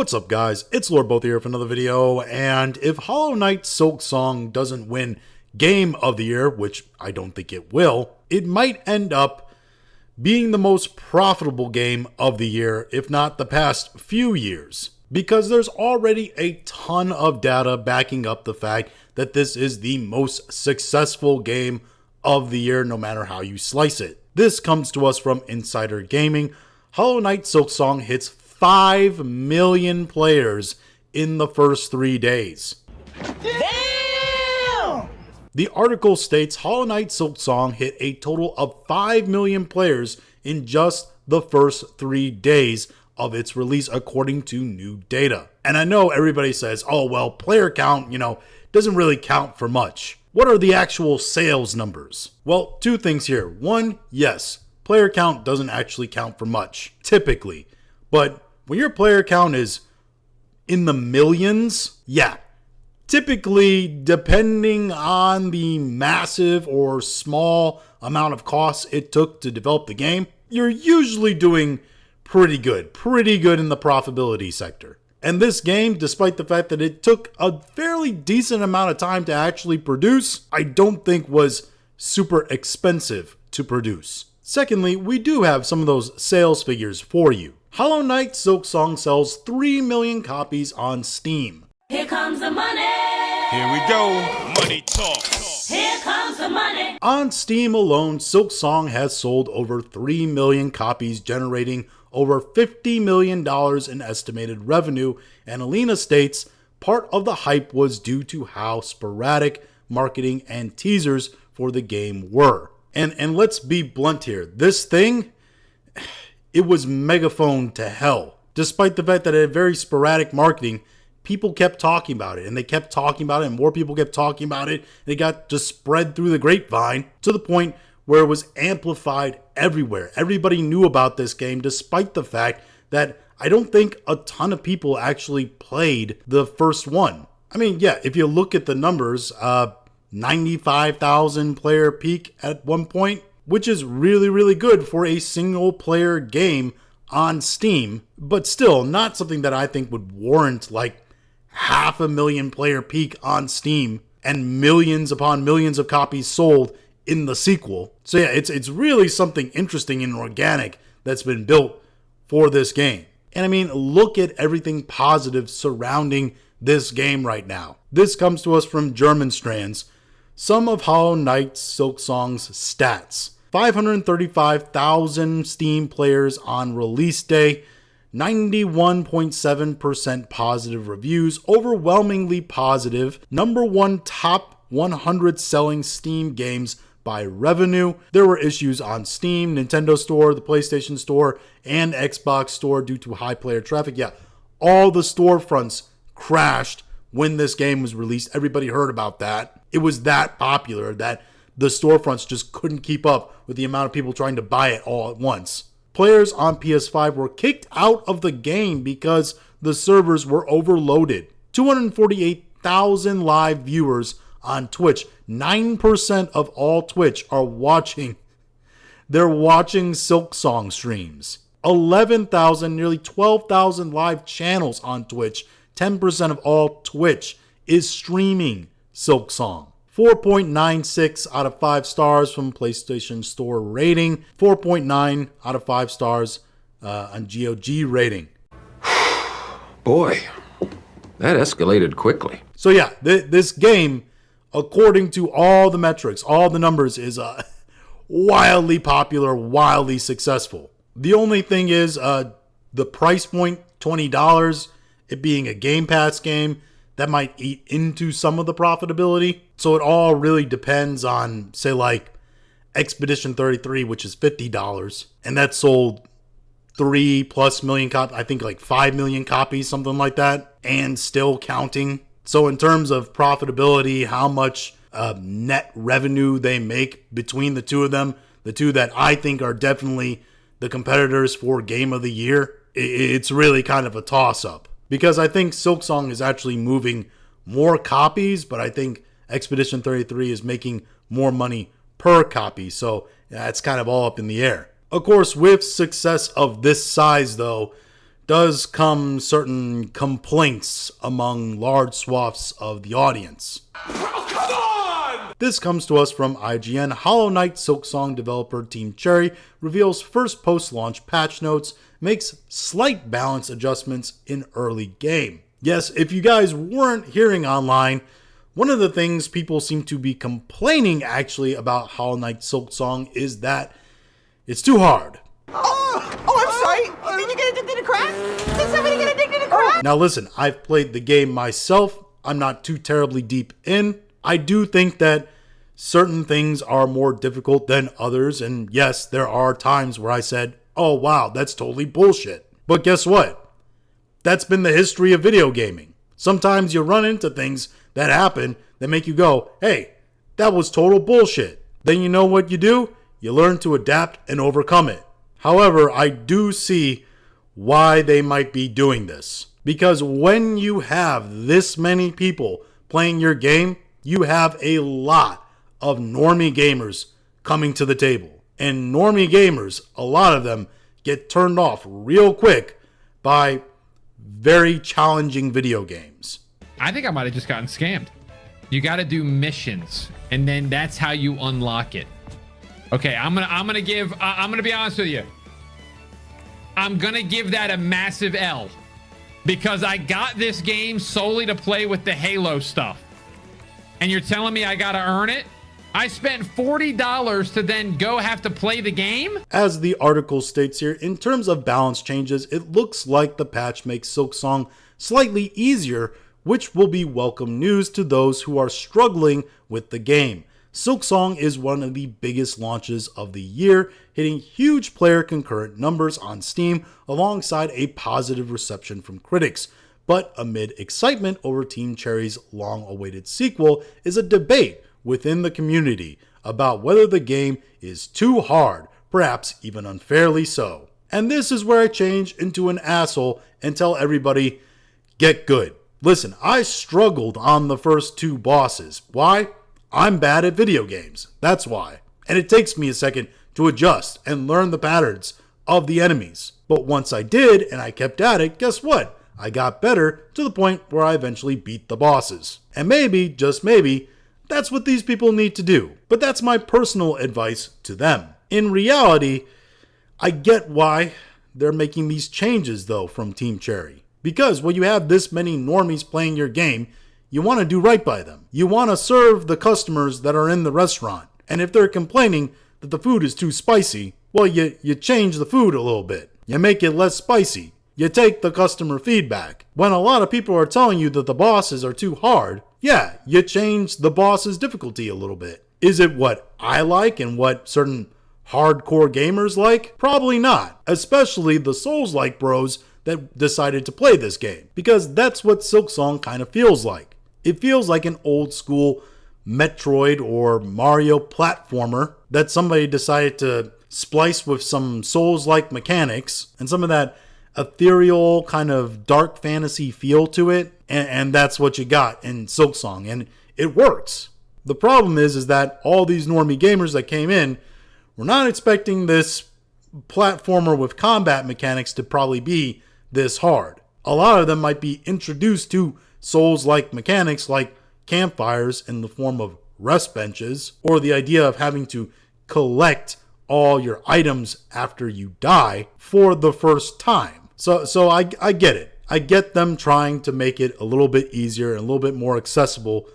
What's up, guys? It's Lord Both here for another video, and if Hollow Knight Silksong doesn't win Game of the Year, which I don't think it will, it might end up being the most profitable game of the year, if not the past few years, because there's already a ton of data backing up the fact that this is the most successful game of the year, no matter how you slice it. This comes to us from Insider Gaming. Hollow Knight Silksong hits 5 million players in the first 3 days. Damn! The article states Hollow Knight Silksong hit a total of 5 million players in just the first 3 days of its release, according to new data. And I know everybody says, oh, well, player count, doesn't really count for much. What are the actual sales numbers? Well, two things here. One, yes, player count doesn't actually count for much, typically. But when your player count is in the millions, yeah, typically, depending on the massive or small amount of costs it took to develop the game, you're usually doing pretty good in the profitability sector. And this game, despite the fact that it took a fairly decent amount of time to actually produce, I don't think was super expensive to produce. Secondly, we do have some of those sales figures for you. Hollow Knight Silksong sells 3 million copies on Steam. Here comes the money. Here we go. Money talk. Here comes the money. On Steam alone, Silksong has sold over 3 million copies, generating over $50 million in estimated revenue, and Alina states part of the hype was due to how sporadic marketing and teasers for the game were. And let's be blunt here, this thing, it was megaphone to hell. Despite the fact that it had very sporadic marketing, people kept talking about it, and they kept talking about it, and more people kept talking about it, and it got just spread through the grapevine to the point where it was amplified everywhere. Everybody knew about this game, despite the fact that I don't think a ton of people actually played the first one. I mean, yeah, if you look at the numbers, 95,000 player peak at one point, which is really good for a single player game on Steam, but still not something that I think would warrant like 500,000 player peak on Steam and millions upon millions of copies sold in the sequel. So yeah, it's really something interesting and organic that's been built for this game. And I mean, look at everything positive surrounding this game right now. This comes to us from German Strands. Some of Hollow Knight Silksong's stats. 535,000 Steam players on release day, 91.7% positive reviews, overwhelmingly positive, #1 top 100 selling Steam games by revenue. There were issues on Steam, Nintendo Store, the PlayStation Store, and Xbox Store due to high player traffic. Yeah, all the storefronts crashed when this game was released. Everybody heard about that. It was that popular that the storefronts just couldn't keep up with the amount of people trying to buy it all at once. Players on PS5 were kicked out of the game because the servers were overloaded. 248,000 live viewers on Twitch. 9% of all Twitch are watching. They're watching Silksong streams. 11,000, nearly 12,000 live channels on Twitch. 10% of all Twitch is streaming Silksong. 4.96 out of 5 stars from PlayStation Store rating. 4.9 out of 5 stars on GOG rating. Boy, that escalated quickly. So yeah, this game, according to all the metrics, all the numbers, is wildly popular, wildly successful. The only thing is the price point, $20, it being a Game Pass game, that might eat into some of the profitability. So it all really depends on, say, like Expedition 33, which is $50, and that sold 3+ million copies, I think like 5 million copies, something like that, and still counting. So in terms of profitability, how much net revenue they make between the two of them, the two that I think are definitely the competitors for Game of the Year, it's really kind of a toss-up. Because I think Silksong is actually moving more copies, but I think Expedition 33 is making more money per copy. So that's kind of all up in the air. Of course, with success of this size, though, does come certain complaints among large swaths of the audience. Oh, come on! This comes to us from IGN. Hollow Knight Silksong developer Team Cherry reveals first post-launch patch notes, makes slight balance adjustments in early game. Yes, if you guys weren't hearing online, one of the things people seem to be complaining actually about Hollow Knight Silksong is that it's too hard. Oh, I'm sorry. Did you get addicted to crack? Did somebody get addicted to crack? Now listen, I've played the game myself. I'm not too terribly deep in. I do think that certain things are more difficult than others. And yes, there are times where I said, oh wow, that's totally bullshit. But guess what? That's been the history of video gaming. Sometimes you run into things that happen that make you go, hey, that was total bullshit. Then you know what you do? You learn to adapt and overcome it. However, I do see why they might be doing this. Because when you have this many people playing your game, you have a lot of normie gamers coming to the table. And normie gamers, a lot of them get turned off real quick by very challenging video games. I think I might have just gotten scammed. You got to do missions, and then that's how you unlock it. Okay, I'm gonna be honest with you. I'm gonna give that a massive L because I got this game solely to play with the Halo stuff, and you're telling me I gotta earn it? I spent $40 to then go have to play the game? As the article states here, in terms of balance changes, it looks like the patch makes Silksong slightly easier, which will be welcome news to those who are struggling with the game. Silksong is one of the biggest launches of the year, hitting huge player concurrent numbers on Steam alongside a positive reception from critics. But amid excitement over Team Cherry's long-awaited sequel is a debate within the community about whether the game is too hard, perhaps even unfairly so. And this is where I change into an asshole and tell everybody, get good. Listen, I struggled on the first two bosses. Why? I'm bad at video games. That's why. And it takes me a second to adjust and learn the patterns of the enemies. But once I did and I kept at it, guess what? I got better to the point where I eventually beat the bosses. And maybe, just maybe, that's what these people need to do. But that's my personal advice to them. In reality, I get why they're making these changes though from Team Cherry. Because when you have this many normies playing your game, you want to do right by them. You want to serve the customers that are in the restaurant. And if they're complaining that the food is too spicy, well, you change the food a little bit. You make it less spicy. You take the customer feedback. When a lot of people are telling you that the bosses are too hard, yeah, you change the boss's difficulty a little bit. Is it what I like and what certain hardcore gamers like? Probably not. Especially the Souls-like bros that decided to play this game. Because that's what Silksong kind of feels like. It feels like an old school Metroid or Mario platformer that somebody decided to splice with some Souls-like mechanics and some of that ethereal kind of dark fantasy feel to it. And that's what you got in Silksong. And it works. The problem is that all these normie gamers that came in were not expecting this platformer with combat mechanics to probably be this hard. A lot of them might be introduced to Souls-like mechanics like campfires in the form of rest benches, or the idea of having to collect all your items after you die for the first time. So I get it. I get them trying to make it a little bit easier and a little bit more accessible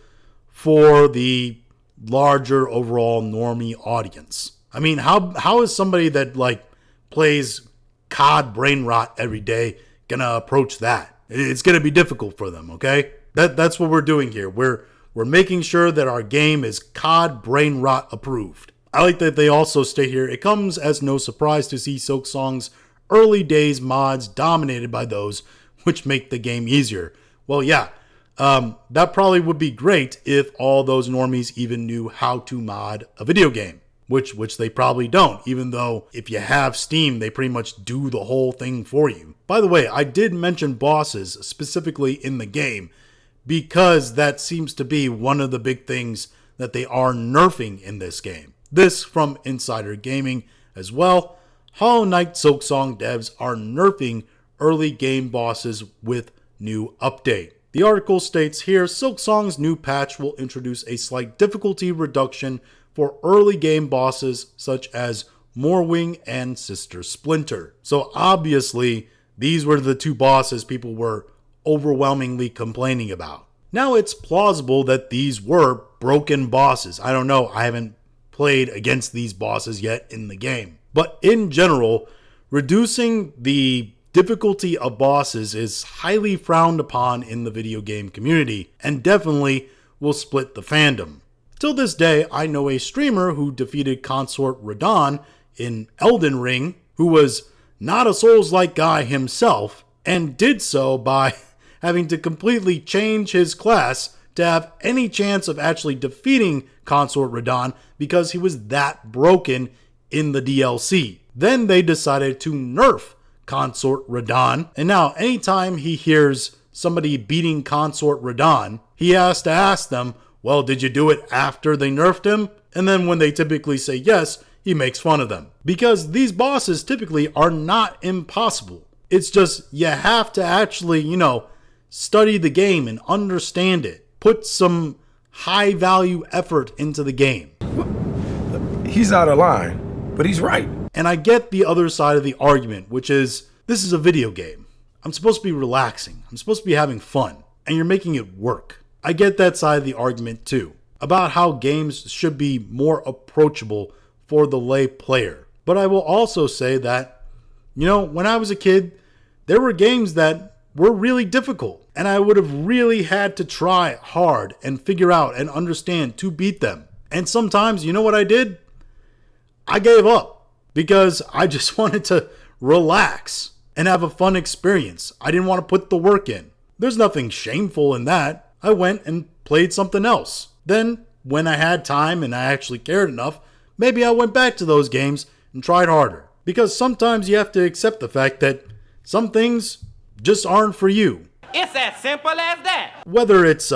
for the larger overall normie audience. I mean, how is somebody that like plays COD brain rot every day gonna approach that? It's gonna be difficult for them, okay? That's what we're doing here. We're making sure that our game is COD brain rot approved. I like that they also state here, it comes as no surprise to see Silksong's early days mods dominated by those which make the game easier. Well, yeah, that probably would be great if all those normies even knew how to mod a video game, which they probably don't, even though if you have Steam, they pretty much do the whole thing for you. By the way, I did mention bosses specifically in the game because that seems to be one of the big things that they are nerfing in this game. This from Insider Gaming as well. Hollow Knight Silksong devs are nerfing early game bosses with new update. The article states here, Silksong's new patch will introduce a slight difficulty reduction for early game bosses such as Morwing and Sister Splinter. So obviously, these were the two bosses people were overwhelmingly complaining about. Now it's plausible that these were broken bosses. I don't know, I haven't played against these bosses yet in the game. But in general, reducing the difficulty of bosses is highly frowned upon in the video game community and definitely will split the fandom. Till this day, I know a streamer who defeated Consort Radahn in Elden Ring, who was not a Souls-like guy himself, and did so by having to completely change his class to have any chance of actually defeating Consort Radahn because he was that broken in the DLC. Then they decided to nerf Consort Radahn, and now anytime he hears somebody beating Consort Radahn, he has to ask them, well, did you do it after they nerfed him? And then when they typically say yes, he makes fun of them. Because these bosses typically are not impossible. It's just you have to actually, study the game and understand it. Put some high value effort into the game. He's out of line, but he's right. And I get the other side of the argument, which is, this is a video game. I'm supposed to be relaxing. I'm supposed to be having fun. And you're making it work. I get that side of the argument too, about how games should be more approachable for the lay player. But I will also say that, when I was a kid, there were games that were really difficult. And I would have really had to try hard and figure out and understand to beat them. And sometimes, you know what I did? I gave up because I just wanted to relax and have a fun experience. I didn't want to put the work in. There's nothing shameful in that. I went and played something else. Then, when I had time and I actually cared enough, maybe I went back to those games and tried harder. Because sometimes you have to accept the fact that some things just aren't for you. It's as simple as that. Whether it's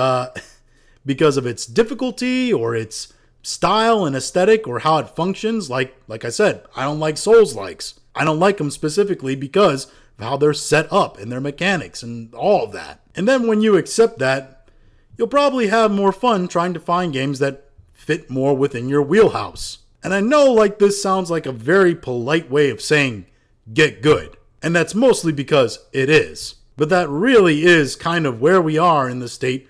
because of its difficulty or its style and aesthetic or how it functions, like I said, I don't like Souls-likes. I don't like them specifically because of how they're set up and their mechanics and all of that. And then when you accept that, you'll probably have more fun trying to find games that fit more within your wheelhouse. And I know this sounds like a very polite way of saying get good. And that's mostly because it is. But that really is kind of where we are in the state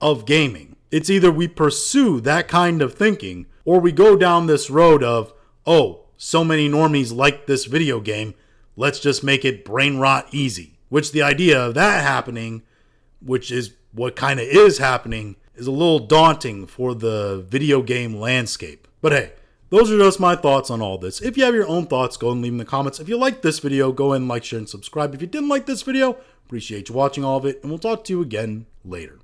of gaming. It's either we pursue that kind of thinking or we go down this road of, oh, so many normies like this video game, let's just make it brain rot easy. Which the idea of that happening, which is what kind of is happening, is a little daunting for the video game landscape. But hey, those are just my thoughts on all this. If you have your own thoughts, go and leave them in the comments. If you liked this video, go ahead and like, share, and subscribe. If you didn't like this video, appreciate you watching all of it, and we'll talk to you again later.